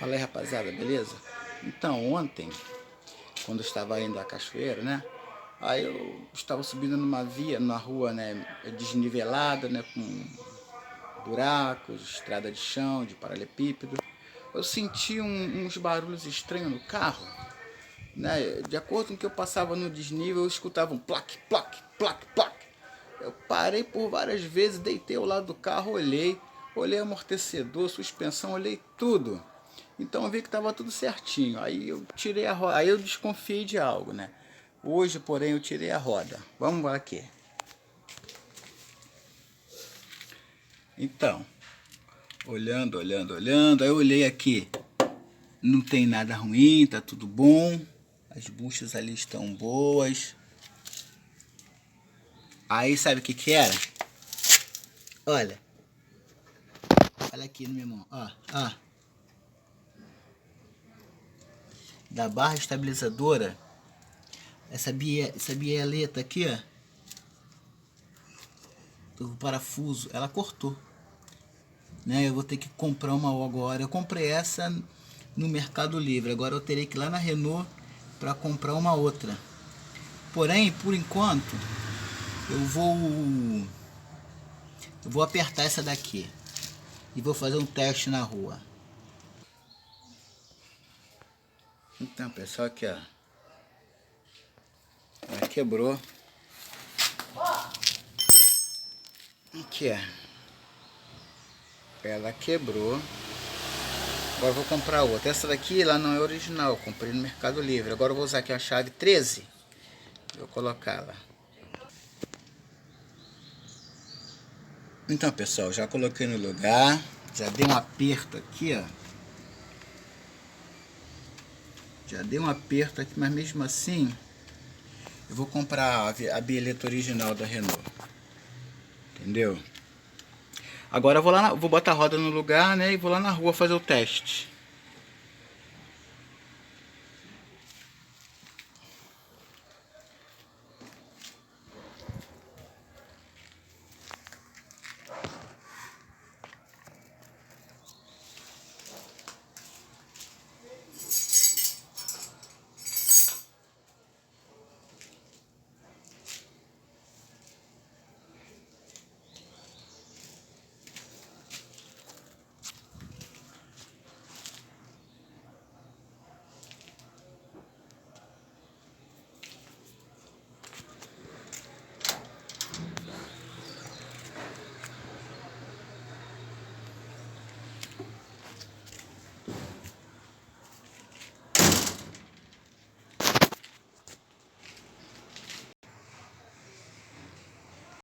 Fala aí, rapaziada, beleza? Então, ontem, quando eu estava indo à cachoeira, né? Aí eu estava subindo numa via, na rua, né? Desnivelada, né? Com buracos, estrada de chão, de paralelepípedo. Eu senti uns barulhos estranhos no carro, né? De acordo com o que eu passava no desnível, eu escutava um plaque, plaque, plaque, plaque. Eu parei por várias vezes, deitei ao lado do carro, olhei amortecedor, suspensão, olhei tudo. Então eu vi que estava tudo certinho. Aí eu tirei a roda, aí eu desconfiei de algo, né? Hoje, porém, eu tirei a roda. Vamos lá aqui. Então, olhando, aí eu olhei aqui. Não tem nada ruim, tá tudo bom. As buchas ali estão boas. Aí sabe o que que era? Olha. Olha aqui no meu irmão, ó. Da barra estabilizadora, essa bieleta aqui, ó, do parafuso, ela cortou, né? Eu vou ter que comprar uma agora. Eu comprei essa no Mercado Livre, agora eu terei que ir lá na Renault para comprar uma outra. Porém, por enquanto, eu vou apertar essa daqui e vou fazer um teste na rua. Então, pessoal, aqui, ó, ela quebrou. Aqui, ó, ela quebrou. Agora eu vou comprar outra. Essa daqui, ela não é original, eu comprei no Mercado Livre. Agora eu vou usar aqui a chave 13. Vou colocá-la. Então, pessoal, já coloquei no lugar. Já dei um aperto aqui, ó. Já dei um aperto aqui, mas mesmo assim eu vou comprar a bieleta original da Renault. Entendeu? Agora eu vou lá, vou botar a roda no lugar, né? E vou lá na rua fazer o teste.